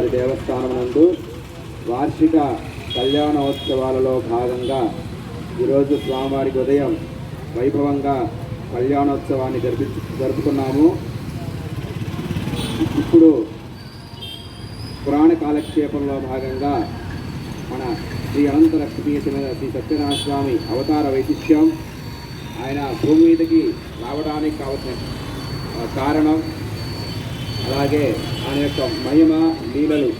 వారి దేవస్థానం నందు వార్షిక కళ్యాణోత్సవాలలో భాగంగా ఈరోజు స్వామివారికి ఉదయం వైభవంగా కళ్యాణోత్సవాన్ని జరుపుకున్నాము. ఇప్పుడు పురాణ కాలక్షేపంలో భాగంగా మన శ్రీ అనంత లక్ష్మీ శ్రీ సత్యనారాయణ స్వామి అవతార వైశిష్ట్యం, ఆయన భూమి మీదకి రావడానికి కావలసిన కారణం, అలాగే ఆయన యొక్క మహిమ లీలలు,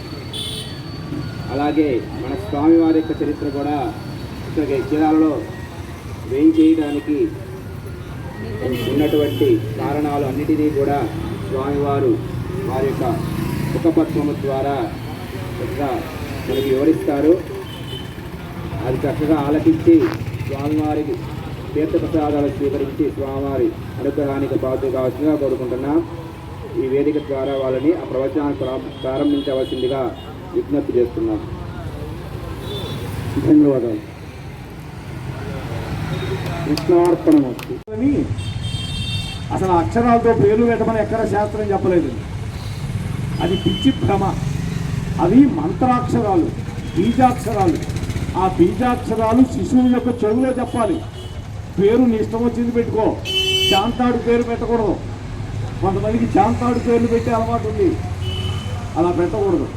అలాగే మన స్వామివారి యొక్క చరిత్ర కూడా ఇక్కడ జిల్లాలో వేయించేయడానికి ఉన్నటువంటి కారణాలు అన్నిటినీ కూడా స్వామివారు వారి యొక్క ముఖపద్మము ద్వారా చక్కగా మనకి వివరిస్తారు. అది చక్కగా ఆలకించి స్వామివారికి తీర్థప్రసాదాలు స్వీకరించి స్వామివారి అనుగ్రహానికి పాత్ర కావాల్సిందిగా కోరుకుంటున్నాం. ఈ వేదిక ద్వారా వాళ్ళని ఆ ప్రవచనాన్ని ప్రారంభించవలసిందిగా విజ్ఞప్తి చేస్తున్నాం. ధన్యవాదాలు. కృష్ణార్పణమస్తు. అసలు అక్షరాలతో పేర్లు పెట్టమని ఎక్కడ శాస్త్రం చెప్పలేదు. అది పిచ్చి భ్రమ. అవి మంత్రాక్షరాలు, బీజాక్షరాలు. ఆ బీజాక్షరాలు శిశువు యొక్క చెవులో చెప్పాలి. పేరు నీ ఇష్టం వచ్చింది పెట్టుకో, శాంతాడు పేరు పెట్టకూడదు. కొంతమందికి శాంతాడు పేర్లు పెట్టే అలవాటు ఉంది, అలా పెట్టకూడదు.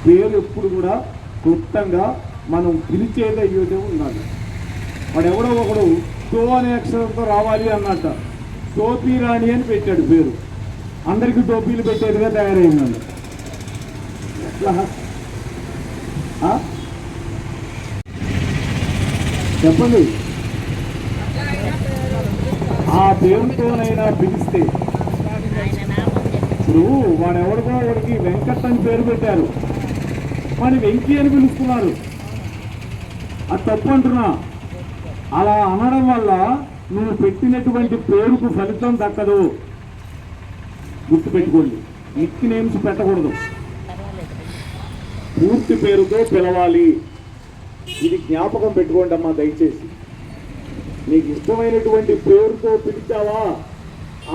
పేరు ఎప్పుడు కూడా క్లుప్తంగా మనం పిలిచేది అయ్యేదే ఉండాలి. వాడు ఎవడో ఒకడు తో అనే అక్షరంతో రావాలి అన్నట్ట టోపీ రాణి అని పెట్టాడు పేరు. అందరికీ టోపీలు పెట్టేదిగా తయారైందండి. ఎట్లా చెప్పండి. ఆ పేరుతోనైనా పిలిస్తే ఇప్పుడు వాడెవడికో వాడికి వెంకట్ అని పేరు పెట్టారు, వాడిని వెంకీ అని పిలుస్తున్నారు. అది తప్పు అంటున్నా. అలా అనడం వల్ల నువ్వు పెట్టినటువంటి పేరుకు ఫలితం దక్కదు. గుర్తుపెట్టుకోండి, నిక్ నేమ్స్ పెట్టకూడదు, పూర్తి పేరుతో పిలవాలి. ఇది జ్ఞాపకం పెట్టుకోండి అమ్మా దయచేసి. నీకు ఇష్టమైనటువంటి పేరుతో పిలిచావా,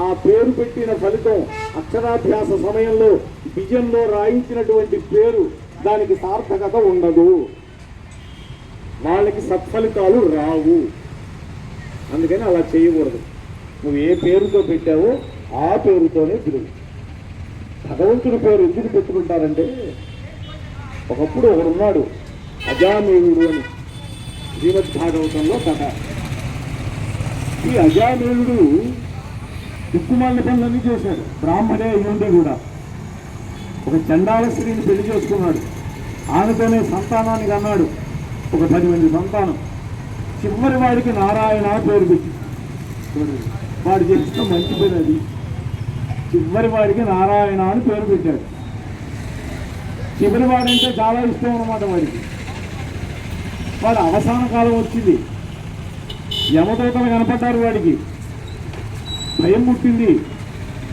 ఆ పేరు పెట్టిన ఫలితం అక్షరాభ్యాస సమయంలో బిజంలో రాయించినటువంటి పేరు దానికి సార్థకత ఉండదు, వాళ్ళకి సత్ఫలితాలు రావు. అందుకని అలా చేయకూడదు. నువ్వు ఏ పేరుతో పెట్టావో ఆ పేరుతోనే పిలువు. భగవంతుడి పేరు ఎందుకు పెట్టుకుంటారంటే, ఒకప్పుడు ఒకడున్నాడు అజామేయుడు అని శ్రీమద్ భాగవతంలో కథ. ఈ అజామేయుడు దిక్కుమాలిన పనులన్నీ చేశాడు, బ్రాహ్మణే అయ్యుండి కూడా. ఒక చండాల స్త్రీని పెళ్లి చేసుకున్నాడు, ఆమెతోనే సంతానానికి అన్నాడు, ఒక 10 మంది సంతానం. చివరి వాడికి నారాయణ పేరు పెట్టి, వాడు చేసిన మంచి పని అది. చివరి వాడికి నారాయణ అని పేరు పెట్టాడు. చివరి వాడంటే చాలా ఇష్టం అన్నమాట వాడికి. వాడు అవసాన కాలం వచ్చింది, యమదూతలు కనపడ్డారు. వాడికి భయం పుట్టింది.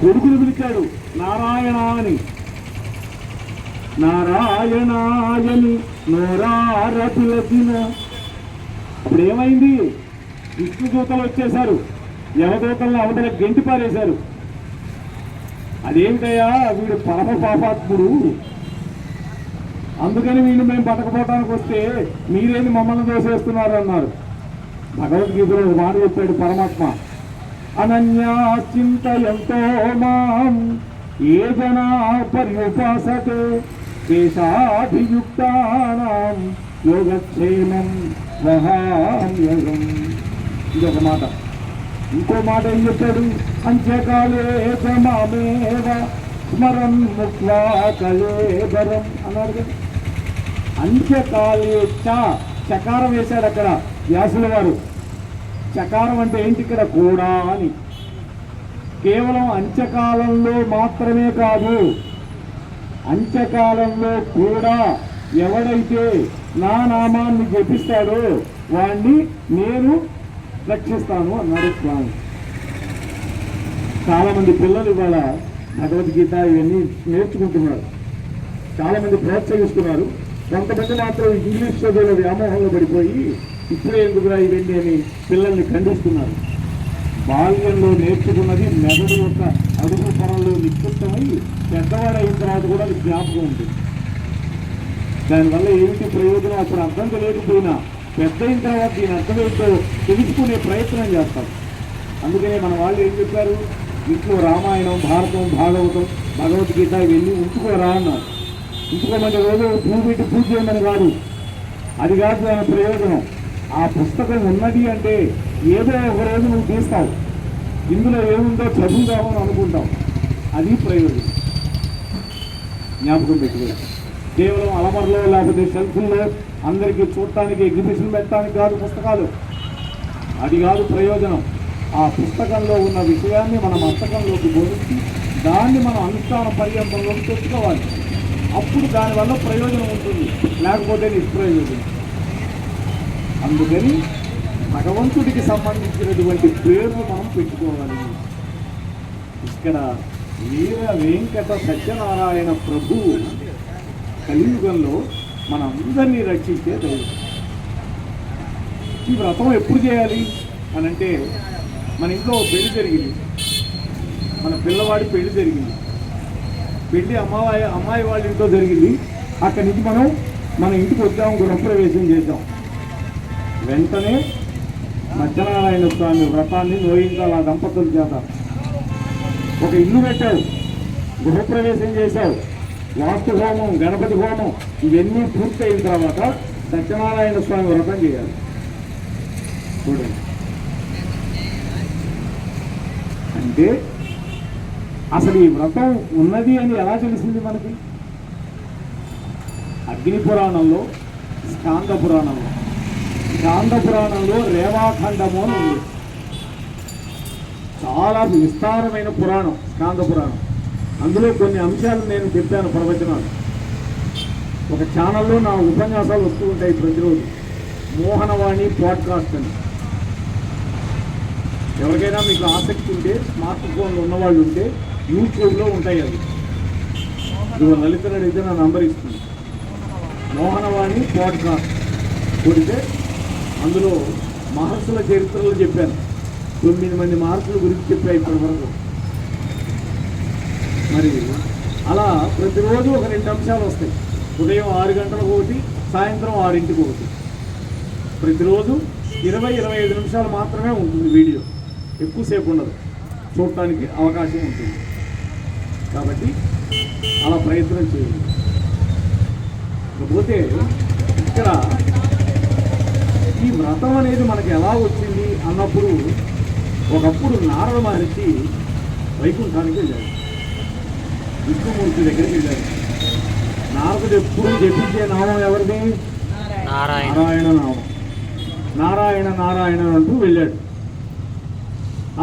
కొడుకును పిలిచాడు నారాయణ అని. నారాయణాయని నోరార పిలచిన. అప్పుడు ఏమైంది? విష్ణుదూతలు వచ్చేశారు, యమదూతలను అవతల గెంటి పారేశారు. అదేమిటయ్యా, వీడు పరమ పాపాత్ముడు, అందుకని వీళ్ళు మేము పట్టకపోవటానికి వస్తే మీరేమి మమ్మల్ని దోసేస్తున్నారు అన్నారు. భగవద్గీతలో ఒక మాట చెప్పాడు పరమాత్మ, అనన్యా చింతయంతో మాం ఏ జనా పర్యుపాసతే దేశాభియుక్తానాం యోగక్షేమం మహామ్యగం. ఇదొక మాట. ఇంకో మాట ఏం చెప్పాడు? అంత్యకాలే మామేవ స్మరన్ ముక్వా కళేబరం అన్నాడు కదా. అంత్యకాలే చకారం వేశాడు అక్కడ వ్యాసుల వారు. చకారం అంటే ఏంటి ఇక్కడ? కూడా అని. కేవలం అంత్యకాలంలో మాత్రమే కాదు, అంత్యకాలంలో కూడా ఎవడైతే నా నామాన్ని జపిస్తాడో వాణ్ణి నేను రక్షిస్తాను అన్నాడు స్వామి. చాలామంది పిల్లలు ఇవాళ భగవద్గీత ఇవన్నీ నేర్చుకుంటున్నారు, చాలామంది ప్రోత్సహిస్తున్నారు. కొంతమంది మాత్రం ఇంగ్లీష్ చదువుల వ్యామోహంలో పడిపోయి ఇప్పుడే ఎందుకురా ఇవన్నీ అని పిల్లల్ని ఖండిస్తున్నారు. బాల్యంలో నేర్చుకున్నది మెదడు యొక్క అడుగు పొరల్లో నిక్షిప్తమై పెద్దవాడు అయిన తర్వాత కూడా అది జ్ఞాపకం ఉంటుంది. దానివల్ల ఏమిటి ప్రయోజనం అప్పుడు అర్థం తెలియకపోయినా పెద్ద అయిన తర్వాత దీని అర్థమేంటో తెలుసుకునే ప్రయత్నం చేస్తాం. అందుకనే మన వాళ్ళు ఏం చెప్పారు, ఇంట్లో రామాయణం, భారతం, భాగవతం, భగవద్గీత ఇవన్నీ ఉంచుకోరా అన్నారు. ఉంచుకోమని రోజు పూజ పెట్టి పూజ చేయమని కాదు, అది కాదు దాని ప్రయోజనం. ఆ పుస్తకం ఉన్నది అంటే ఏదో ఒక రోజు నువ్వు తీస్తావు, ఇందులో ఏముందో చదువుదామని అనుకుంటావు, అది ప్రయోజనం. జ్ఞాపకం పెట్టుకోవాలి. కేవలం అలమరలో లేకపోతే షెల్ఫుల్లో అందరికీ చూడటానికి ఎగ్జిబిషన్ పెట్టడానికి కాదు పుస్తకాలు, అది కాదు ప్రయోజనం. ఆ పుస్తకంలో ఉన్న విషయాన్ని మన మస్తకంలోకి బోధించి దాన్ని మనం అనుష్ఠాన పర్యంతంలోకి తెచ్చుకోవాలి. అప్పుడు దానివల్ల ప్రయోజనం ఉంటుంది, లేకపోతే నిష్ప్రయోజనం. అందుకని భగవంతుడికి సంబంధించినటువంటి పేర్లు మనం పెట్టుకోవాలి. ఇక్కడ వీర వెంకట సత్యనారాయణ ప్రభువు కలియుగంలో మనందరినీ రక్షించే దైవం. ఈ వ్రతం ఎప్పుడు చేయాలి అని అంటే, మన ఇంట్లో పెళ్లి జరిగింది, మన పిల్లవాడి పెళ్లి జరిగింది, పెళ్లి అమ్మాయి వాళ్ళ ఇంట్లో జరిగింది. అక్కడి నుంచి మనం మన ఇంటికి వచ్చాము, గృహప్రవేశం చేసాం. వెంటనే సత్యనారాయణ స్వామి వ్రతాన్ని నోయించాలి ఆ దంపతుల చేత. ఒక ఇల్లు పెట్టావు, గృహప్రవేశం చేశావు, వాస్తు హోమం, గణపతి హోమం ఇవన్నీ పూర్తయిన తర్వాత సత్యనారాయణ స్వామి వ్రతం చేయాలి. చూడండి, అంటే అసలు ఈ వ్రతం ఉన్నది అని ఎలా తెలిసింది మనకి? అగ్ని పురాణంలో, స్కాంద పురాణంలో రేవాఖండము అని ఉంది. చాలా విస్తారమైన పురాణం స్కాంద పురాణం. అందులో కొన్ని అంశాలు నేను చెప్పాను ప్రవచనాలు. ఒక ఛానల్లో నా ఉపన్యాసాలు వస్తూ ఉంటాయి ప్రతిరోజు, మోహనవాణి పాడ్కాస్ట్ అని. ఎవరికైనా మీకు ఆసక్తి ఉంటే, స్మార్ట్ ఫోన్లు ఉన్నవాళ్ళు ఉంటే యూట్యూబ్లో ఉంటాయి. అది ఇదిగో లలిత అయితే నా నంబర్ ఇస్తుంది, మోహనవాణి పాడ్కాస్ట్ కొడితే అందులో మహర్షుల చరిత్రలు చెప్పాను. 9 మంది మహర్షుల గురించి చెప్పాను ఇప్పటి వరకు. మరి అలా ప్రతిరోజు ఒక 2 అంశాలు వస్తాయి. ఉదయం 6 గంటలకు ఒకటి, సాయంత్రం 6ంటికి ఒకటి. ప్రతిరోజు 20-25 నిమిషాలు మాత్రమే ఉంటుంది వీడియో, ఎక్కువసేపు ఉండదు, చూడటానికి అవకాశం ఉంటుంది. కాబట్టి అలా ప్రయత్నం చేయండి. కాకపోతే ఇక్కడ ఈ వ్రతం అనేది మనకి ఎలా వచ్చింది అన్నప్పుడు, ఒకప్పుడు నారద మహర్షి వైకుంఠానికి వెళ్ళాడు, విష్ణుమూర్తి దగ్గరికి వెళ్ళాడు. నారదుడు ఎప్పుడు జపించే నామం ఎవరిది? నారాయణ నామం. నారాయణ నారాయణ అంటూ వెళ్ళాడు.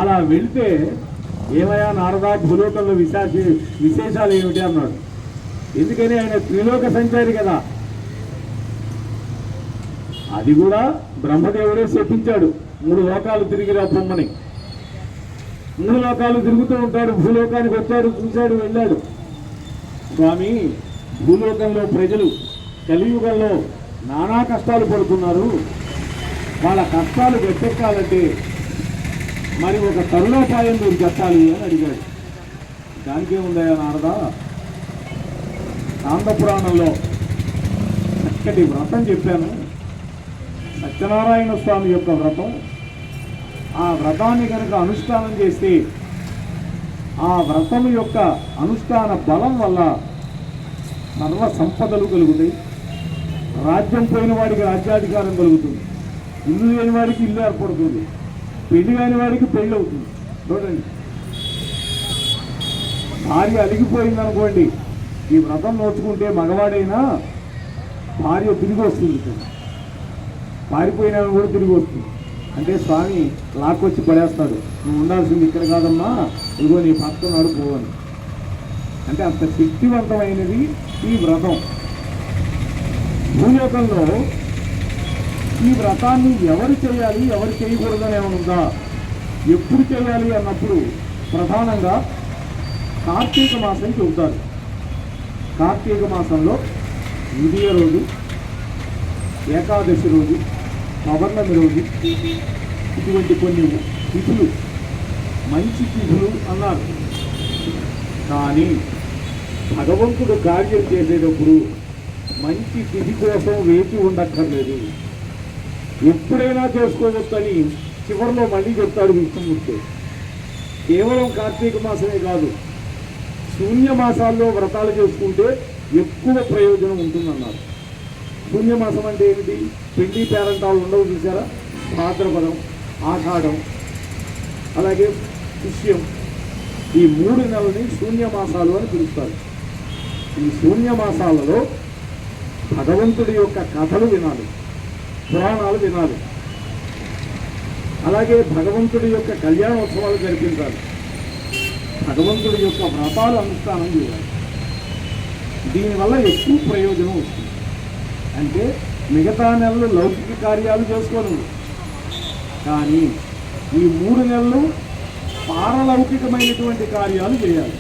అలా వెళ్తే, ఏమయ్యా నారదా, భూలోకంలో విశేషాలు ఏమిటి అన్నాడు. ఎందుకని ఆయన త్రిలోక సంచారి కదా. అది కూడా బ్రహ్మదేవుడే చెప్పించాడు, 3 లోకాలు తిరిగిరా బొమ్మని. 3 లోకాలు తిరుగుతూ ఉంటాడు. భూలోకానికి వచ్చాడు, చూశాడు, వెళ్ళాడు. స్వామి, భూలోకంలో ప్రజలు కలియుగంలో నానా కష్టాలు పడుతున్నారు, వాళ్ళ కష్టాలు గట్టెక్కాలంటే మరి ఒక తరుణోపాయం మీరు చెప్పాలి అని అడిగాడు. దానికేముందయ్యా నారదా, స్కాంద పురాణంలో చక్కటి వ్రతం చెప్పాను, సత్యనారాయణ స్వామి యొక్క వ్రతం. ఆ వ్రతాన్ని కనుక అనుష్ఠానం చేస్తే, ఆ వ్రతం యొక్క అనుష్ఠాన బలం వల్ల సర్వ సంపదలు కలుగుతాయి. రాజ్యం పోయిన వాడికి రాజ్యాధికారం కలుగుతుంది, ఇల్లు లేని వాడికి ఇల్లు ఏర్పడుతుంది, పెళ్లి కాని వాడికి పెళ్ళి అవుతుంది. చూడండి, భార్య అలిగిపోయిందనుకోండి, ఈ వ్రతం నోచుకుంటే మగవాడైనా భార్య తిరిగి వస్తుంది, పారిపోయినా కూడా తిరిగి వస్తుంది. అంటే స్వామి లాక్కొచ్చి పడేస్తాడు, నువ్వు ఉండాల్సింది ఇక్కడ కాదమ్మా, ఇదిగో నీ పక్కన నడుపుకోవాలి. అంటే అంత శక్తివంతమైనది ఈ వ్రతం. భూలోకంలో ఈ వ్రతాన్ని ఎవరు చేయాలి, ఎవరు చేయకూడదని ఏమైనా ఉందా? ఎప్పుడు చేయాలి అన్నప్పుడు ప్రధానంగా కార్తీక మాసం చెబుతారు. కార్తీక మాసంలో విజయ రోజు, ఏకాదశి రోజు, పౌర్ణమి రోజు, ఇటువంటి కొన్ని తిథులు మంచి తిథులు అన్నారు. కానీ భగవంతుడు కార్యం చేసేటప్పుడు మంచి తిథి కోసం వేచి ఉండక్కర్లేదు, ఎప్పుడైనా చేసుకోవచ్చని చివరిలో మళ్ళీ చెప్తాడు విష్ణుమూర్తి. కేవలం కార్తీక మాసమే కాదు, శూన్యమాసాల్లో వ్రతాలు చేసుకుంటే ఎక్కువ ప్రయోజనం ఉంటుందన్నారు. శూన్యమాసం అంటే ఏమిటి? పిండి పేరంటాలు ఉండవు చూసారా? భాద్రపదం, ఆషాఢం, అలాగే పుష్యం, ఈ 3 నెలలని శూన్యమాసాలు అని పిలుస్తారు. ఈ శూన్యమాసాలలో భగవంతుడి యొక్క కథలు వినాలి, పురాణాలు వినాలి, అలాగే భగవంతుడి యొక్క కళ్యాణోత్సవాలు జరిపించాలి, భగవంతుడి యొక్క వ్రతాలు అనుష్ఠానం చేయాలి. దీనివల్ల ఎక్కువ ప్రయోజనం వస్తుంది. అంటే మిగతా నెలలు లౌకిక కార్యాలు చేసుకోను, కానీ ఈ 3 నెలలు పారలౌకికమైనటువంటి కార్యాలు చేయాలి.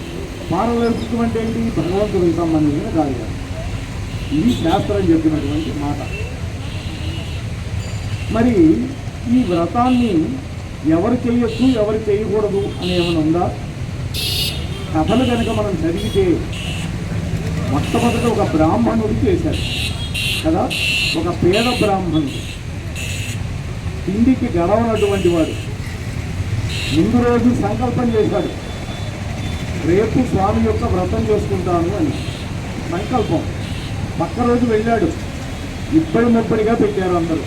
పారలౌకికం అంటే ఏంటి? భగవంతుడికి సంబంధించిన కార్యాలు. ఇది శాస్త్రం చెప్పినటువంటి మాట. మరి ఈ వ్రతాన్ని ఎవరు చేయొచ్చు, ఎవరు చేయకూడదు అని ఏమైనా ఉందా? కథలు కనుక మనం చదివితే మొట్టమొదట ఒక బ్రాహ్మణుడు చేశాడు కదా, ఒక పేద బ్రాహ్మణుడు, తిండికి గడవనటువంటి వాడు. ముందు రోజు సంకల్పం చేశాడు, రేపు స్వామి యొక్క వ్రతం చేసుకుంటాను అని సంకల్పం. పక్క రోజు వెళ్ళాడు, ఇప్పటి ముప్పడిగా పెట్టారు అందరూ.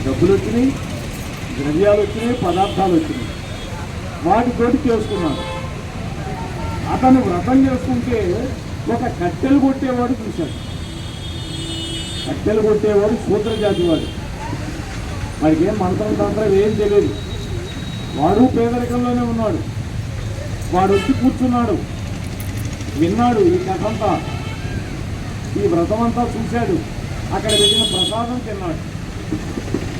డబ్బులు వచ్చినాయి, ద్రవ్యాలు వచ్చినాయి, పదార్థాలు వచ్చినాయి, వాటితోటి చేసుకున్నాడు. అతను వ్రతం చేసుకుంటే ఒక కట్టెలు కొట్టేవాడు చూశాడు. కట్టెలు కొట్టేవాడు శూద్ర జాతి వాడు, వాడికి ఏం మంత్రం తంత్రం ఏం తెలియదు, వాడు పేదరికంలోనే ఉన్నాడు. వాడు వచ్చి కూర్చున్నాడు, విన్నాడు ఈ కథంతా, ఈ వ్రతం అంతా చూశాడు, అక్కడ పెట్టిన ప్రసాదం తిన్నాడు.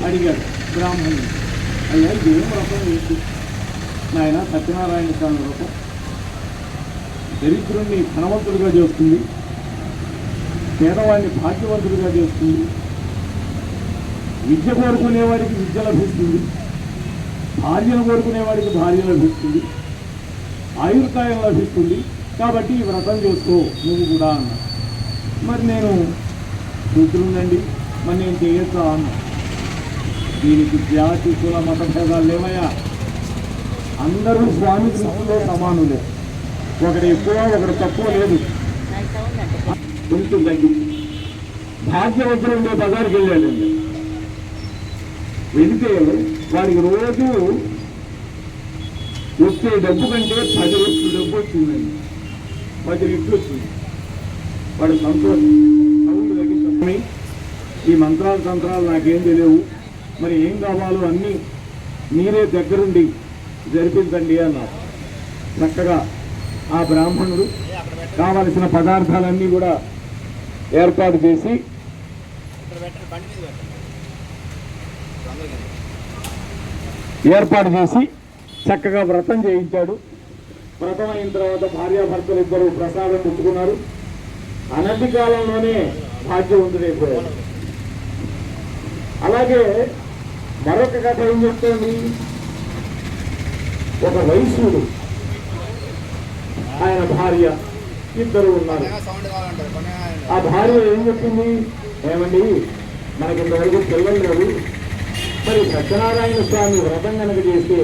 అడిగాడు బ్రాహ్మణుడు, అయ్యా ఇదేం వ్రతం ఏంటి? నాయన సత్యనారాయణ స్వామి వ్రతం దరిద్రుణ్ణి ధనవంతుడిగా చేస్తుంది, పేదవాడిని భాగ్యవంతుడిగా చేస్తుంది, విద్య కోరుకునేవాడికి విద్య లభిస్తుంది, భార్యను కోరుకునేవాడికి భార్య లభిస్తుంది, ఆయుర్దాయం లభిస్తుంది, కాబట్టి ఈ వ్రతం చేసుకో నువ్వు కూడా అన్నా. మరి నేను కూతురుందండి, మరి నేను చేయొచ్చా అన్నా. దీనికి జాతి కుల మత భేదాలు లేవయ్యా, అందరూ స్వామి దృష్టిలో సమానులే, ఒకటి ఎక్కువ ఒకటి తక్కువ లేదు. కొంచెం తగ్గింది. భాగ్యవంతులు ఉండే బజార్కి వెళ్ళాడండి, వెళితే వాడికి రోజు వచ్చే డబ్బు కంటే 10 రెట్లు డబ్బు వచ్చిందండి, 10 రెట్లు వచ్చింది. వాడు సంతోషం, సౌండ్ తగ్గించుకుని ఈ మంత్రాలు తంత్రాలు నాకేం తెలియవు, మరి ఏం కావాలో అన్నీ మీరే దగ్గరుండి జరిపించండి అన్నారు. చక్కగా ఆ బ్రాహ్మణుడు కావలసిన పదార్థాలన్నీ కూడా ఏర్పాటు చేసి చక్కగా వ్రతం చేయించాడు. వ్రతం అయిన తర్వాత భార్యాభర్తలు ఇద్దరు ప్రసాదం పుచ్చుకున్నారు. అనతి కాలంలోనే భాగ్యవంతుడైపోయాడు. అలాగే మరొక కథ ఏం చెప్తోంది, ఒక వైశ్యుడు, ఆయన భార్య, ఇద్దరు ఉన్నారు. ఆ భార్య ఏం చెప్పింది, ఏమండి మనకి ఇంతవరకు పిల్లలు లేవు, మరి సత్యనారాయణ స్వామి వ్రతం కనుక చేస్తే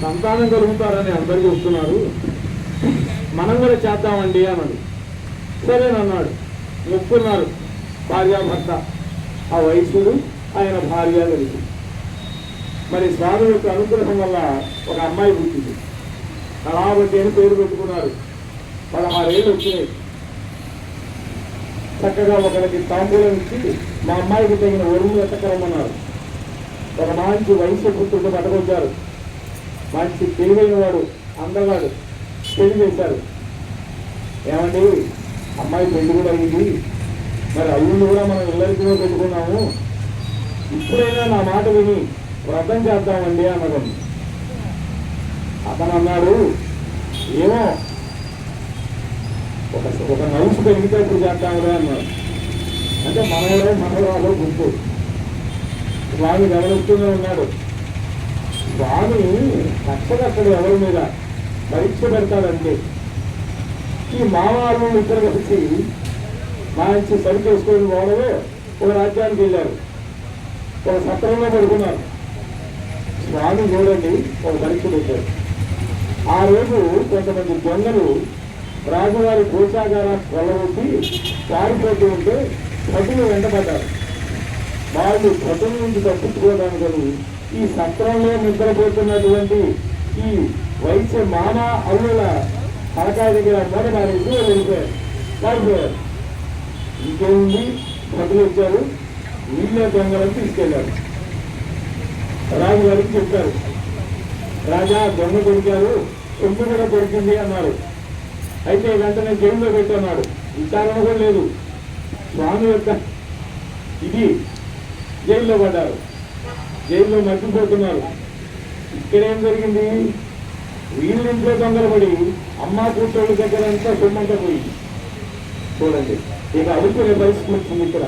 సంతానం కలుగుతారని అందరూ చూస్తున్నారు, మనం కూడా చేద్దామండి అన్నాడు. సరేనన్నాడు. మొక్కున్నారు భార్యాభర్త, ఆ వైశ్యుడు ఆయన భార్య కలిసి. మరి స్వామి యొక్క అనుగ్రహం వల్ల ఒక అమ్మాయి పుట్టింది. కళావతి అని పేరు పెట్టుకున్నారు. 16 ఏళ్ళు వచ్చినాయి. చక్కగా ఒకరికి తాంబూలం ఇచ్చి మా అమ్మాయికి తగిన వరువులు ఎత్తకరమ్మన్నారు. ఒక మంచి వయసు పుత్రుడు పట్టుకొచ్చారు. మంచి తెలివైన వాడు, అందగాడు, పెళ్లి చేశారు. ఏమండి అమ్మాయి పెళ్లి కూడా అయింది, మరి అల్లుళ్ళు కూడా మనం ఇల్లరికో పెట్టుకున్నాము, ఇప్పుడైనా నా మాట విని వ్రతం చేద్దామండి అన్నదండి. అతను అన్నాడు, ఏమో ఒక నలుసు పెరిగితే ఇప్పుడు చేద్దాములే అన్నాడు. అంటే మనవరాలో గుంపు. స్వామి గమనిస్తూనే ఉన్నాడు. స్వామి కష్టకట్టడు ఎవరి మీద, పరీక్ష పెడతాడంటే. ఈ మామూలు ఇద్దరు కలిసి మంచి సరి చేసుకొని పోవడమే ఒక రాజ్యానికి వెళ్ళారు. ఒక సత్రంలో పడుకున్నారు. స్వామి చూడండి ఒక పరీక్ష పెట్టారు. ఆ రోజు కొంతమంది దొంగలు రాజువారి కోశాగారాన్ని కొల్లగొట్టి పారిపోతూ ఉంటే భటులు వెంటబడ్డారు. వాళ్ళు భటుల నుంచి తప్పించుకోవడానికి ఈ సత్రంలో నిద్రపోతున్నటువంటి ఈ వైద్య మామ అల్లుల తలకాయ దగ్గర మూట మారేసి వెళ్ళిపోయారు, పారిపోయారు. ఇంకేముంది, భటులు వచ్చారు, వీళ్ళే దొంగలను తీసుకెళ్లారు. రాజుగారికి చెప్పారు, రాజా దొంగ దొరికారు, సొమ్ము కూడా దొరికింది అన్నారు. అయితే వెంటనే జైల్లో పెట్టన్నాడు. విచారణ కూడా లేదు. స్వామి యొక్క ఇది జైల్లో పడ్డారు, జైల్లో మర్చిపోతున్నారు. ఇక్కడేం జరిగింది, వీళ్ళింట్లో దొంగలు పడి అమ్మా కూతుళ్ళ దగ్గర అంతా సొమ్మంతా పోయింది. చూడండి, ఇక అడుక్కునే పరిస్థితి వచ్చింది. ఇక్కడ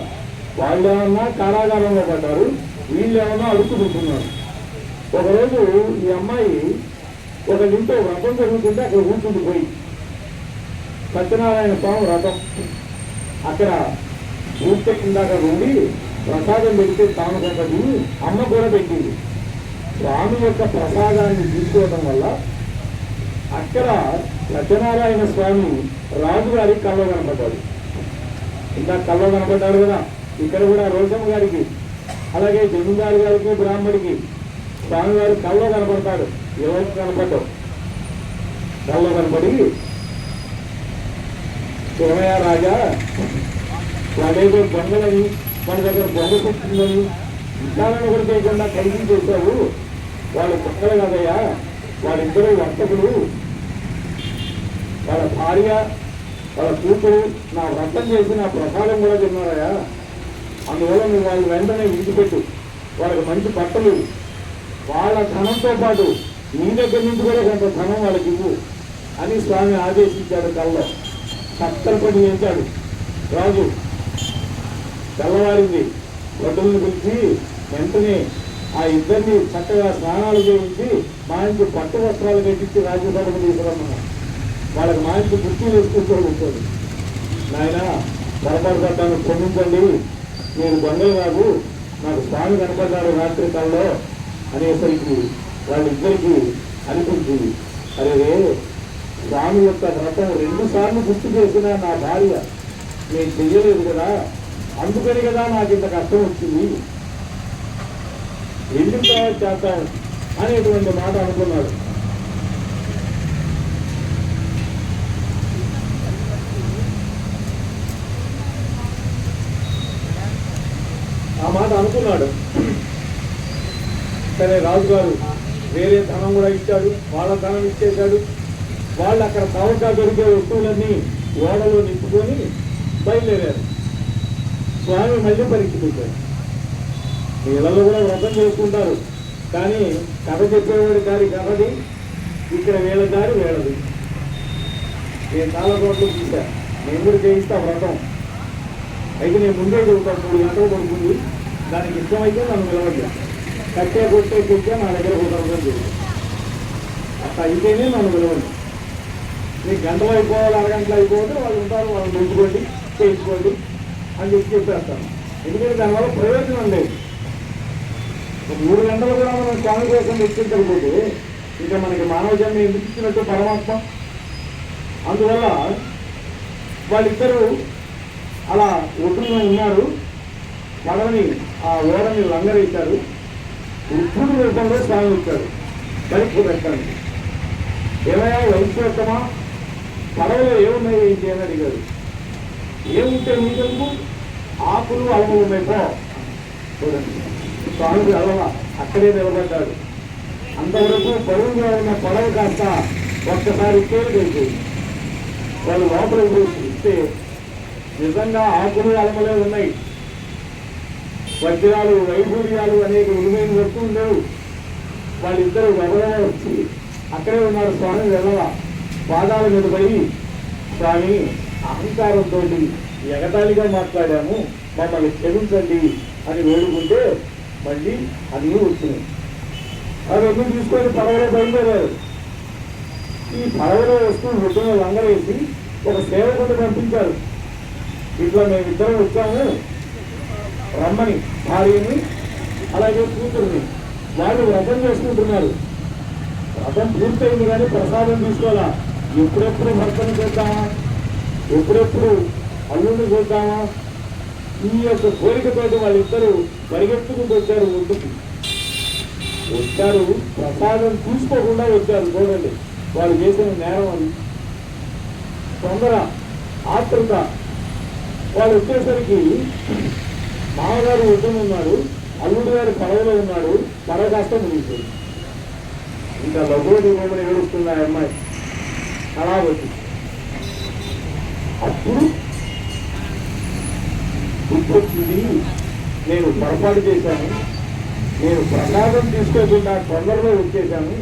వాళ్ళేమన్నా కారాగారంలో పడ్డారు, వీళ్ళేమన్నా అడుక్కుంటున్నారు. ఒకరోజు ఈ అమ్మాయి ఒక ఇంట్లో వ్రతం జరుగుతుంటే అక్కడ కూర్చుండి పోయి సత్యనారాయణ స్వామి వ్రతం అక్కడ పూర్తి కిందాక ఉండి ప్రసాదం పెడితే తాను ఒకటి అమ్మ కూడా పెట్టింది. స్వామి యొక్క ప్రసాదాన్ని తీసుకోవడం వల్ల అక్కడ సత్యనారాయణ స్వామి రాజుగారికి కళ్ళ కనపడ్డాడు. ఇంకా కళ్ళ కనపడ్డాడు కదా, ఇక్కడ కూడా రోషమ్మ గారికి అలాగే జమీందారు గారికి బ్రాహ్మడికి స్వామివారి కళ్ళ కనపడతాడు. ఎవరికి కనపడ్డావు, కళ్ళ కనపడి శివమయ్య రాజా వాడేదో దొంగలని మన దగ్గర దొంగ పుట్టిందని విచారణ కూడా చేయకుండా ఖైదీ చేశావు. వాళ్ళు దొంగలు కదయ్యా, వాళ్ళిద్దరూ వర్తకులు, వాళ్ళ భార్య వాళ్ళ కూతురు నా వ్రతం చేసి నా ప్రసాదం కూడా తిన్నారయ్యా. అందువల్ల నువ్వు వాళ్ళు వెంటనే విడిచిపెట్టు, వాళ్ళకి మంచి బట్టలు, వాళ్ళ ధనంతో పాటు నీ దగ్గర నుంచి కూడా కొంత ధనం వాళ్ళకి ఇవ్వు అని స్వామి ఆదేశించాడు. కళ్ళలో కత్తలపడి వేశాడు రాజు. తెల్లవారింది, భటులను పిలిచి వెంటనే ఆ ఇద్దరిని చక్కగా స్నానాలు చేయించి మంచి పట్టు వస్త్రాలు కట్టించి రాజ్యసభకు తీసుకురమ్మన్నారు. వాళ్ళకి మంచి గుర్తు వేసుకుంటూ ఉంటుంది. నాయన పొరపాటు పడ్డాను, క్షమించండి, నేను దొంగలు కాదు, నాకు స్వామి కనపడ్డాడు రాత్రి కాలంలో అనేసరికి వాళ్ళిద్దరికీ అనిపించింది, అరే స్వామి యొక్క వ్రతం 2 సార్లు గుర్తు చేసిన నా భార్య నేను చెయ్యలేదు కదా, అందుకని కదా నాకు ఇంత కష్టం వచ్చింది, ఎందుకు చేస్తాం అనేటువంటి మాట అనుకున్నాడు. ఆ మాట అనుకున్నాడు. సరే, రాజుగారు వేరే ధనం కూడా ఇచ్చాడు, వాళ్ళ ధనం ఇచ్చేశాడు. వాళ్ళు అక్కడ తవకా దొరికే వస్తువులన్నీ ఓడలో నింపుకొని బయలుదేరారు. స్వామి మళ్ళీ పరీక్ష పెట్టారు. వీళ్ళలో కూడా వ్రతం చేసుకుంటారు, కానీ కథ చెప్పేవాడి దారి కథది, ఇక్కడ వీళ్ళ దారి వీళ్ళది. నేను చాలా చోట్ల చూసా, నేను కూడా చేయిస్తా వ్రతం. అయితే నేను ముందే చెబుతాను, 3 గంటలు పడుతుంది, దానికి ఇష్టమైతే నన్ను నిలవద్దు, కట్టే కొట్టే కొట్టే నా దగ్గర కుదరదని చెప్పి అట్లా అయితేనే నన్ను నిలవండి. మీకు గంటలు అయిపోవాలి, 6 గంటలు అయిపోతే వాళ్ళు ఉంటారు, వాళ్ళు నిలుచుకోండి, చేయించుకోండి అని చెప్పేస్తాను. ఎందుకంటే దానివల్ల ప్రయోజనం లేదు. 3 గంటలు కూడా మనం స్వామి కోసం తెచ్చించకపోతే ఇంకా మనకి మానవ జన్మ ఎందుకు ఇచ్చినట్టు పరమాత్మ. అందువల్ల వాళ్ళిద్దరూ అలా ఒడ్డులో ఉన్నారు. పడవని ఆ ఓడని లంగరేశారు. వృద్ధుడి రూపంలో స్వామి వచ్చాడు పరీక్ష పెట్టడానికి. ఏమయ్యా వైశ్యోత్తమా, పడవలో ఏమున్నాయి ఏంటి అని అడిగారు. ఏముంటే నీకెందుకు, ఆకులు అలములు ఉన్నాయి పో. చూడండి, స్వామి అలవా అక్కడే నిలబడ్డాడు. అంతవరకు బరువుగా ఉన్న పడవ కాస్త ఒక్కసారి తేలికైపోయింది. వాళ్ళు లోపలికి ఇస్తే నిజంగా ఆకులు అలమలే ఉన్నాయి. వజ్రాలు, వైఢూర్యాలు అనేక విలువైన వస్తువులు లేవు. వాళ్ళిద్దరూ వెలవ వచ్చి అక్కడే ఉన్నారు. స్వామి వెలవ పాదాల మీద పడి, స్వామి అహంకారంతో ఎగతాళిగా మాట్లాడాము, మమ్మల్ని క్షమించండి అని వేడుకుంటే మళ్ళీ అది వచ్చింది. అవన్నీ తీసుకొని పడవలో బయలుదేరారు. ఈ పడవలో వస్తూ ఒడ్డున లంగరేసి ఒక సేవకుడు పంపించారు. ఇట్లా మేమిద్దరం వచ్చాము రమ్మని, భార్యని అలాగే కూతురుని. వాళ్ళు వ్రతం చేసుకుంటున్నారు. వ్రతం పూర్తయింది కానీ ప్రసాదం తీసుకోవాలా. ఎప్పుడెప్పుడు భర్తను చూద్దామా, ఎప్పుడెప్పుడు అల్లుడిని చూద్దామా, ఈ యొక్క కోరికతోటి వాళ్ళిద్దరూ పరిగెత్తుకుంటూ వచ్చారు. ఒడ్డుకి వచ్చారు, ప్రసాదం తీసుకోకుండా వచ్చారు. చూడండి వాళ్ళు చేసిన నేరం అది. తొందర, ఆతృత. వాళ్ళు వచ్చేసరికి మామగారు ఒడ్డున ఉన్నాడు, అల్లుడు గారి పడవలో ఉన్నాడు. పడవ కాస్త మునిగిపోయింది. ఇంకా లఘువుని మమ్మల్ని ఏడుస్తుంది ఆ అమ్మాయి. అలా వచ్చి అప్పుడు గుర్తొచ్చింది, నేను పొరపాటు చేశాను, నేను ప్రసాదం తీసుకోకుండా తొందరలో వచ్చేశాను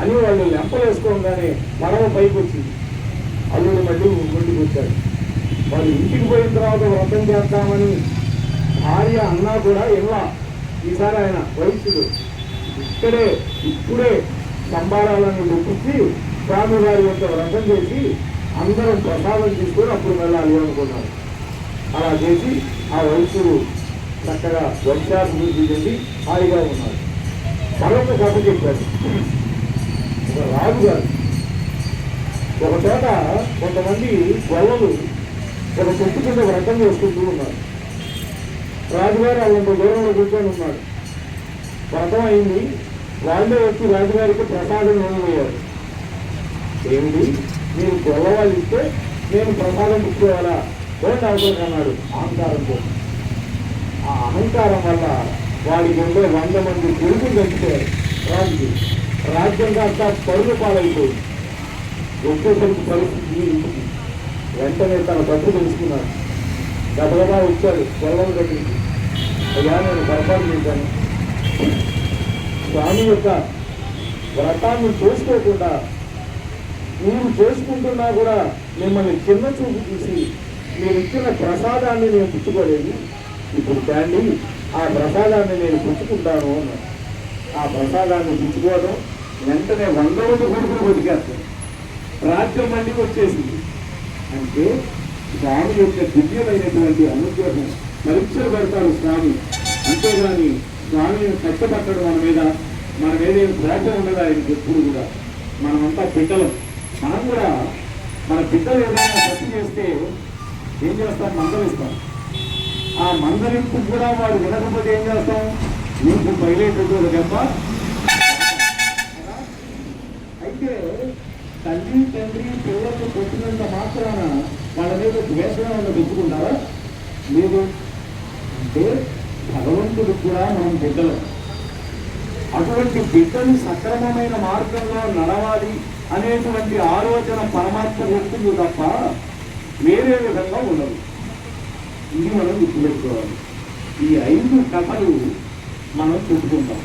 అని వాళ్ళు లెంపలేసుకోగానే పడవ పైకి వచ్చింది. అల్లుడు మళ్ళీ ఇంటికి వచ్చాడు. వాళ్ళు ఇంటికి పోయిన తర్వాత వ్రతం చేద్దామని భార్య అన్నా కూడా ఇలా ఈసారి ఆయన వైద్యుడు ఇప్పుడే సంబారాలను ఒప్పించి స్వామివారి యొక్క వ్రతం చేసి అందరం ప్రసాదం తీసుకొని అప్పుడు వెళ్ళాలి అనుకున్నారు. అలా చేసి ఆ వైద్యుడు చక్కగా వంశాభివృద్ధి చెంది హాయిగా ఉన్నారు. మరొక కథ చెప్పారు. ఒక రాజుగారు ఒక చోట కొంతమంది గొల్లలు ఒక చెట్టు కింద వ్రతం చేసుకుంటూ ఉన్నారు. రాజుగారు వాళ్ళంత దూరంలో కూర్చొని ఉన్నాడు. వ్రతం అయింది. వాళ్ళే వచ్చి రాజుగారికి ప్రసాదం ఇవ్వబోయారు. ఏమిటి, మీరు గొల్లవాళ్ళు ఇస్తే నేను ప్రసాదం ఇచ్చేవాళ్ళ ఓటు అవసరం అన్నాడు అహంకారంతో. ఆ అహంకారం వల్ల వాడికి ఉండే 100 మంది కొడుకులు చచ్చిపోయారు. రాజుకి రాజ్యం కాస్త పరుగు పాలైపోయింది. వచ్చేసరికి పరిస్థితి ఇంటికి వెంటనే తన తప్పు తెలుసుకున్నాడు. గబగబా వచ్చాడు గొల్లల దగ్గరికి. అయ్యా, నేను పొరపాటు చేశాను. స్వామి యొక్క వ్రతాన్ని చేసుకోకుండా మీరు చేసుకుంటున్నా కూడా మిమ్మల్ని చిన్న చూపు చూసి మీరు ఇచ్చిన ప్రసాదాన్ని నేను పుచ్చుకోలేదు. ఇప్పుడు తండ్రి ఆ ప్రసాదాన్ని నేను పుచ్చుకుంటాను అన్నాడు. ఆ ప్రసాదాన్ని పుచ్చుకోవడం వెంటనే 100 మంది కొడుకులు బతికేస్తాడు. రాజ్యం మళ్ళీ వచ్చేసింది. అంటే స్వామి యొక్క దివ్యమైనటువంటి అనుగ్రహం. పరీక్షలు పెడతారు స్వామి, అంతేగాని స్వామిని కష్టపట్టడం మన మీద ఏం ప్రేమ ఉండదు ఆయనకి ఎప్పుడు కూడా. మనమంతా బిడ్డలం. మనం కూడా మన బిడ్డలు ఏదైనా తప్పు చేస్తే ఏం చేస్తాం, మందలిస్తాం. ఆ మందలింపు కూడా వాడు వినకపోతే ఏం చేస్తాం, నీకు పైలేటట్టు దెబ్బ. అయితే తల్లి తండ్రి పిల్లలు కొట్టినంత మాత్రాన వాళ్ళ మీద ద్వేషాలను పెట్టుకుంటారా? లేదు. అంటే భగవంతుడు కూడా మనం బిడ్డలు. అటువంటి బిడ్డలు సక్రమమైన మార్గంలో నడవాలి అనేటువంటి ఆలోచన పరమాత్మ వ్యక్తులు తప్ప వేరే విధంగా ఉండదు. ఇది మనం గుర్తుపెట్టుకోవాలి. ఈ 5 కథలు మనం చెప్పుకుంటాం.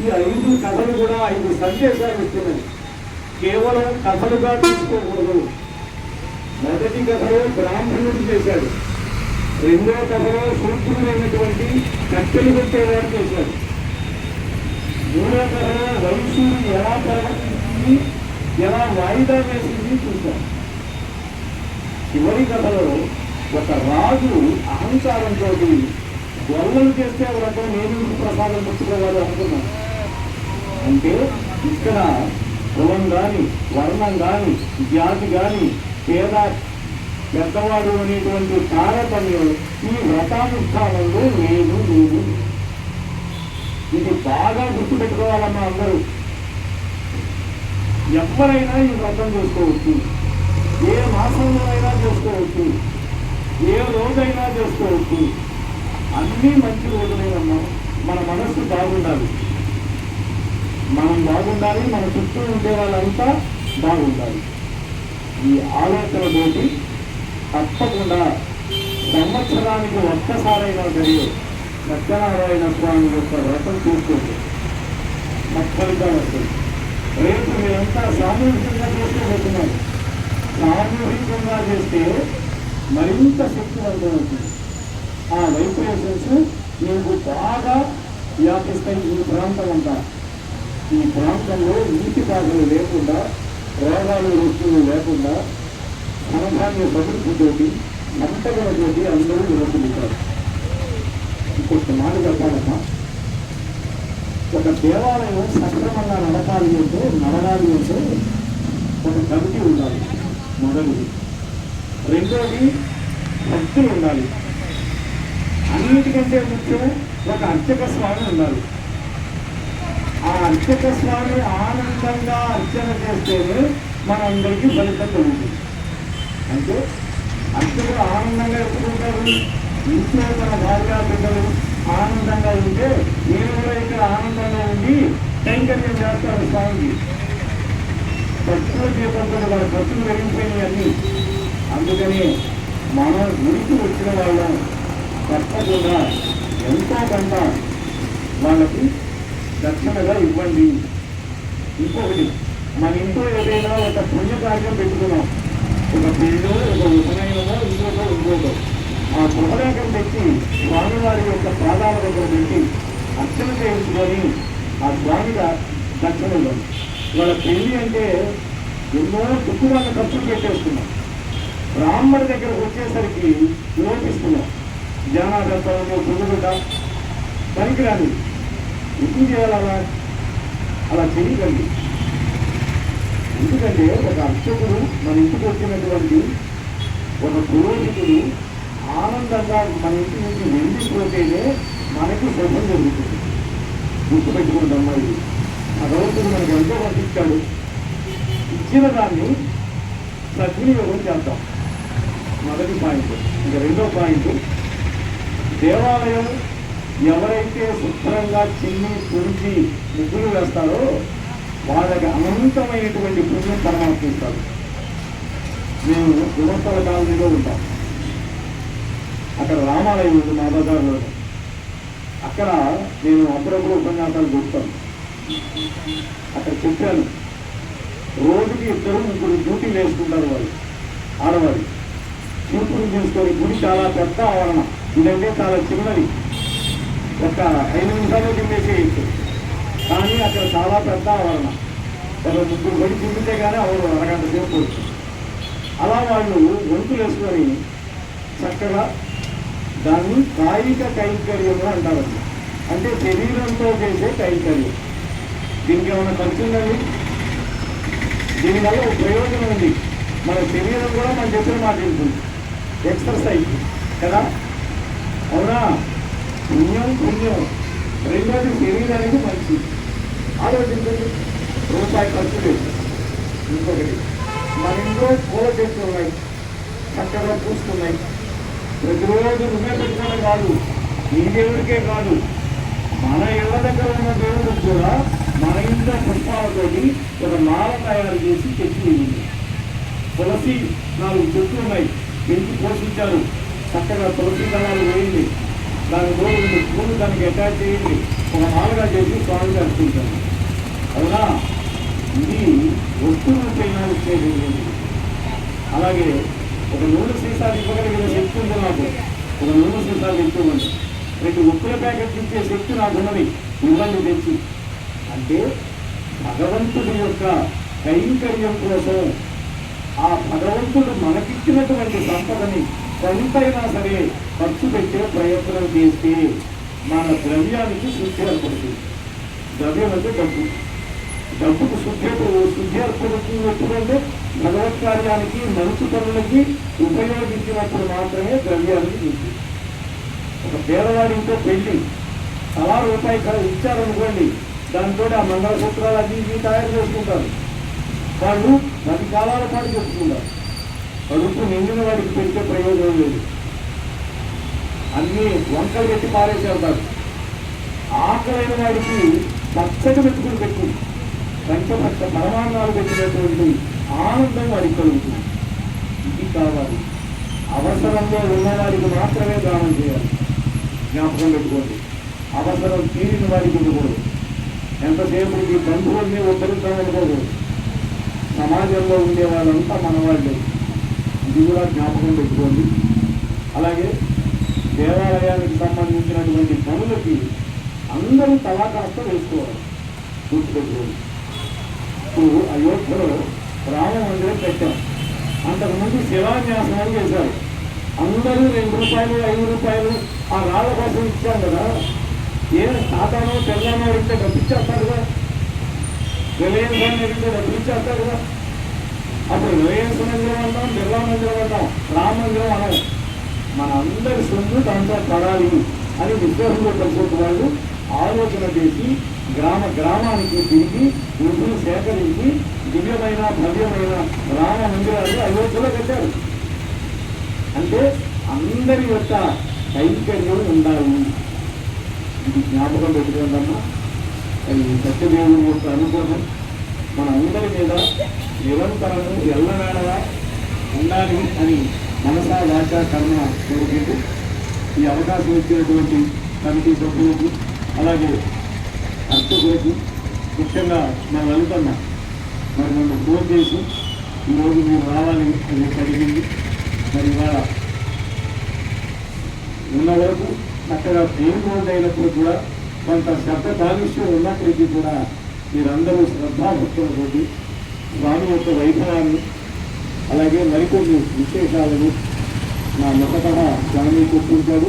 ఈ 5 కథలు కూడా 5 సందేశాలు ఇస్తున్నది. కేవలం కథలుగా తీసుకోకూడదు. మొదటి కథలో బ్రాహ్మణుడు చేశాడు. రెండో కథలో శూద్రుడైనటువంటి కట్టెలు పెట్టేవాడు చేశాడు. మూడో కథలో వైశ్యుడు ఎలా ప్రవర్తించింది, ఎలా వాయిదా వేసింది చూశాడు. చివరి కథలో ఒక రాజు అహంకారంతో గొల్లలు చేస్తే వ్రతం నేను ప్రసాదం పుచ్చుకోవాలి అనుకున్నాను. అంటే ఇక్కడ కులం కానీ, వర్ణం కానీ, జాతి కానీ, పేద పెద్దవాడు అనేటువంటి తారతమ్యం ఈ వ్రతానుష్ఠానంలో నేను. ఇది బాగా గుర్తుపెట్టుకోవాలన్నా అందరూ. ఎవరైనా ఈ వ్రతం చేసుకోవచ్చు, ఏ మాసంలో అయినా చేసుకోవచ్చు, ఏ రోజైనా చేసుకోవచ్చు. అన్నీ మంచి రోజులేనమ్మా. మన మనస్సు బాగుండాలి, మనం బాగుండాలి, మన చుట్టూ ఉండే వాళ్ళంతా బాగుండాలి. ఈ ఆలోచనతోటి తప్పకుండా సంవత్సరానికి ఒక్కసారైనా జరిగే సత్యనారాయణ స్వామి యొక్క వ్రతం చూసుకోండి. ఫలితం వస్తుంది. రేపు మీరంతా సామూహికంగా చేసుకోబోతున్నారు. సామూహికంగా చేస్తే మరింత శక్తివంతం అవుతుంది. ఆ వైబ్రేషన్స్ మీకు బాగా వ్యాపిస్తాయి. ఈ ప్రాంతం అంతా, ఈ ప్రాంతంలో నీటి బాధలు లేకుండా, రోగాలు రుచులు లేకుండా, ధనధాన్య సమృద్ధితోటి సంతకులతోటి అందరూ విరోధులుంటారు. ఇంకొక మాట చెప్పాలమ్మా, ఒక దేవాలయం సక్రమంగా నడపాలి అంటే ఒక కమిటీ ఉండాలి మొదటిది. రెండోది భక్తులు ఉండాలి. అన్నిటికంటే ముఖ్యం ఒక అర్చక స్వామి ఉండాలి. ఆ అర్చక స్వామి ఆనందంగా అర్చన చేస్తేనే మనందరికీ ఫలితం కలుగుతుంది. అంటే అర్చకులు ఆనందంగా ఎత్తుకుంటారు. ఇంట్లో మన భార్య బిడ్డలు ఆనందంగా ఉంటే నేను కూడా ఇక్కడ ఆనందంగా ఉండి కైంకర్యం చేస్తాను స్వామికి. ఖర్చుల చేపట్టిన వాళ్ళ ఖర్చులు పెరిగిపోయినాయి అన్నీ. అందుకని మనం గుడికి వచ్చిన వాళ్ళం తప్పకుండా ఎంతో కొంత వాళ్ళకి దక్షిణగా ఇవ్వండి. ఇంకొకటి, మన ఇంట్లో ఏదైనా ఒక పుణ్యకార్యం పెట్టుకున్నాం, ఒక పెళ్ళో ఒక ఉపనయనమో ఇంకోటో ఆ గృహలేఖం పెట్టి స్వామివారి యొక్క పాదాల దగ్గర పెట్టి అర్చన చేయించుకొని ఆ స్వామిగా దక్షిణ ఇవ్వండి. వాళ్ళ పెళ్లి అంటే ఎన్నో చుట్టువాళ్ళ ఖర్చులు పెట్టేస్తున్నాం. బ్రాహ్మణ దగ్గరకు వచ్చేసరికి లోపిస్తున్నాం. జానాదత్తంలో పురుగుట పనికిరాని ఎందుకు చేయాలి? అలా చేయకండి. ఎందుకంటే ఒక అర్చకుడు మన ఇంటికి వచ్చినటువంటి ఒక పురోహితుడు ఆనందంగా మన ఇంటి నుంచి వెళ్ళిపోతేనే మనకి శుభం జరుగుతుంది. గుర్తుపెట్టుకోండి అమ్మాయి, భగవంతుడు మనకు ఎంతో పంపించాడు. ఇచ్చిన దాన్ని సద్వినియోగం చేద్దాం. మొదటి పాయింట్. ఇంకా రెండో పాయింట్, దేవాలయం ఎవరైతే శుభ్రంగా చిన్ని తుడిచి ముగ్గులు వేస్తారో వాళ్ళకి అనంతమైనటువంటి పుణ్యం పరమాత్మ ఇస్తారు. మేము గుణస్థల కాలనీలో ఉంటాం. అక్కడ రామాలయం ఉంది మా బజార్లో. అక్కడ నేను అప్పుడప్పుడు ఉపన్యాసాలు చూస్తాను. అక్కడ చెప్పాను, రోజుకి 2-3 డ్యూటీలు వేసుకుంటారు వాళ్ళు ఆడవాళ్ళు. చూపులు చేసుకొని గుడి చాలా పెద్ద ఆవరణ, ఇదంటే చాలా చిన్నది, ఒక 5 నిమిషాల్లో తినేసేయచ్చు. కానీ అక్కడ చాలా పెద్ద ఆవరణ, ఒక 3 బడి తింటే కానీ అవరు అరగంట సేపు వచ్చు. అలా వాళ్ళు వంతులు వేసుకొని చక్కగా దాన్ని కాయిక కైంకర్యము అంటారు. అంటే శరీరంతో చేసే కైంకర్యం. దీనికి ఏమైనా ఖర్చు ఉందండి? దీనివల్ల ఒక ప్రయోజనం ఉంది. మన శరీరం కూడా మన చెప్పిన మాట ఉంటుంది, ఎక్సర్సైజ్ కదా, అవునా? పుణ్యం. రెండోది శరీరానికి మంచి. ఆలోచించండి, రూపాయి ఖర్చు లేదు. ఇంకొకటి, మన ఇంట్లో పూల చెట్లు ఉన్నాయి, చక్కగా పూస్తున్నాయి. ప్రతిరోజు నువ్వే పెట్టుకోవడం కాదు, ఈ దేవుడికే కాదు, మన ఇళ్ల దగ్గర ఉన్న దేవుడికి కూడా మన ఇంట్లో పుష్పాలతోటి ఒక మాల తయారు చేసి చెట్లు ఉంది. తులసి 4 చెట్లు ఉన్నాయి, పెంచి పోషించారు. చక్కగా తులసి దళాలు వేయండి, దాని రోజు పూలు దానికి అటాచ్ చేయండి, ఒక మాలగా చేసి స్వామికి అర్పించాను. అవునా? ఇది వస్తువులపైన వచ్చేది. అలాగే ఒక నూనె సీసాలు ఇవ్వగలిగిన శక్తి ఉంది నాకు. ఒక నూనె సీసాలు ఇవ్వండి, 2 ఉప్పుల ప్యాకెట్ ఇచ్చే శక్తి నాకు ఉన్నది, ఇవ్వండి తెచ్చి. అంటే భగవంతుడి యొక్క కైంకర్యం కోసం ఆ భగవంతుడు మనకిచ్చినటువంటి సంపదని కొంతైనా సరే ఖర్చు పెట్టే ప్రయత్నం చేస్తే మన ద్రవ్యానికి శుద్ధి ఏర్పడుతుంది. ద్రవ్యం అంటే డబ్బుకు శుద్ధి ఏర్పడుతుంది ఎప్పుడంటే భగవత్ కార్యానికి మంచి పనులకి ఉపయోగించినప్పుడు మాత్రమే ద్రవ్యానికి శుద్ధి. ఒక పేదవాడి ఇంట్లో పెళ్లి తలా రూపాయి ఇచ్చారనుకోండి, దాంతో ఆ మంగళసూత్రాలు అది ఇవి తయారు చేసుకుంటారు. వాళ్ళు 10 కాలాల పాటు చెప్పుకుంటారు. కడుపు నిండిన వాడికి పెడితే ప్రయోజనం లేదు, అన్నీ వంకలు పెట్టి పారేసేస్తారు. ఆకలైన వాడికి పచ్చడి పెట్టుకుని పెట్టు, పంచపక్ష పరమాన్నాలు పెట్టినటువంటి ఆనందం వాడికి కలుగుతుంది. ఇది కావాలి. అవసరంలో ఉన్నవాడికి మాత్రమే దానం చేయాలి. జ్ఞాపకం పెట్టుకోండి, అవసరం తీరిన వాడికి ఉండకూడదు. ఎంతసేపటికి బంధువుల్ని ఉద్ధరిద్దామనుకోకూడదు. సమాజంలో ఉండే వాళ్ళంతా మనవాళ్ళే, ఇది కూడా జ్ఞాపకం పెట్టుకోండి. అలాగే దేవాలయానికి సంబంధించినటువంటి పనులకి అందరూ తలా కాస్త వేసుకోవాలి, గుర్తుపెట్టుకోండి. ఇప్పుడు అయోధ్యలో రామ మందిరం పెట్టాం, అంతకుముందు శిలాన్యాసనాలు చేశారు. అందరూ 2 రూపాయలు 5 రూపాయలు ఆ రాళ్ళ కోసం ఇచ్చాం కదా, ఏ సాతానో తెల్లానో అడిగితే డబ్బిచ్చేస్తాడుగా, రిలయన్స్ అని అడిగితే డబ్బిచ్చేస్తాడుగా. అప్పుడు రిలయన్స్ మందిరం అంటాం, బిర్లా మందిరం అంటాం, రామ మందిరం అనం. మన అందరి సొమ్ము దాంట్లో పడాలి అని విశ్వాసంలో కలిసి వాళ్ళు ఆలోచన చేసి గ్రామానికి తిరిగి నిధులు సేకరించి దివ్యమైన భవ్యమైన రామ మందిరాలు అయోధ్యలో కట్టారు. అంటే అందరి యొక్క కైంకర్యం ఉండాలి. ఇది జ్ఞాపకం పెట్టుకోండమ్మా. అది సత్యదేవుని యొక్క అనుగ్రహం మన అందరి మీద నిరంతరము ఎల్లవేళలా ఉండాలి అని మనసా వాచ కర్మ కోరుకుంటూ ఈ అవకాశం ఇచ్చినటువంటి కమిటీ సభ్యులకు, అలాగే అర్చకులకు, ముఖ్యంగా మన లలితమ్మ మరి నన్ను ఫోన్ చేసి ఈరోజు మీరు రావాలి అని జరిగింది. మరి ఇవాళ ఉన్న వరకు చక్కగా పేరు రోజు అయినప్పుడు కూడా కొంత శబ్ద కాలుష్యం ఉన్నప్పటికీ కూడా మీరందరూ శ్రద్ధాభక్తులతోటి స్వామి యొక్క వైభవాన్ని, అలాగే మరికొన్ని విశేషాలను నా ముఖతః స్వామి చెప్తుంటాడు.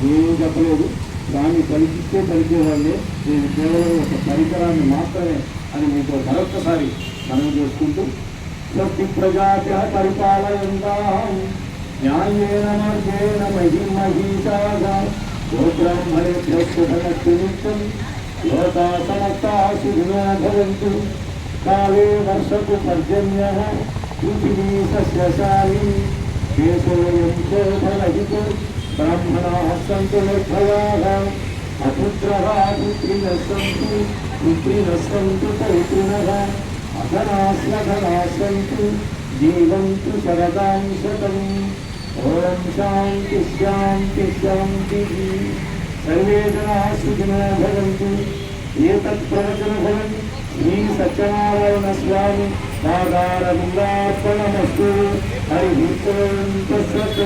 నేనేం చెప్పలేదు, స్వామి పలికిస్తే పలికేవాళ్ళే, నేను కేవలం ఒక పరికరాన్ని మాత్రమే అని మీతో మరొక్కసారి మనం చేసుకుంటూ స్వస్తి ప్రజాభ్య పరిపాలయంతాం న్యాయేన మార్గేణ మహిమహీషాగా గోబ్రాహ్మణేభ్యః శుభమస్తు నిత్యం లోకా సమస్తాః సుఖినో భవంతు కాలే వర్షతు పర్జన్యః పృథివీ సస్యశాలినీ కేశోయం శోభరహితో బ్రాహ్మణాః సంతు నిర్భయాః అపుత్రః పుత్రిణః సంతు పౌత్రిణః అధనాః సంతు జీవంతు శరదాం శతం. ఓం శాంతి శాంతి శాంతి. సర్వే జనాః సుఖినో భవంతు. ఏతత్ ప్రవచనఫలం శ్రీ సత్యనారాయణ స్వామి పాదారవిందార్పణమస్తు. హరి ఓం తత్సత్.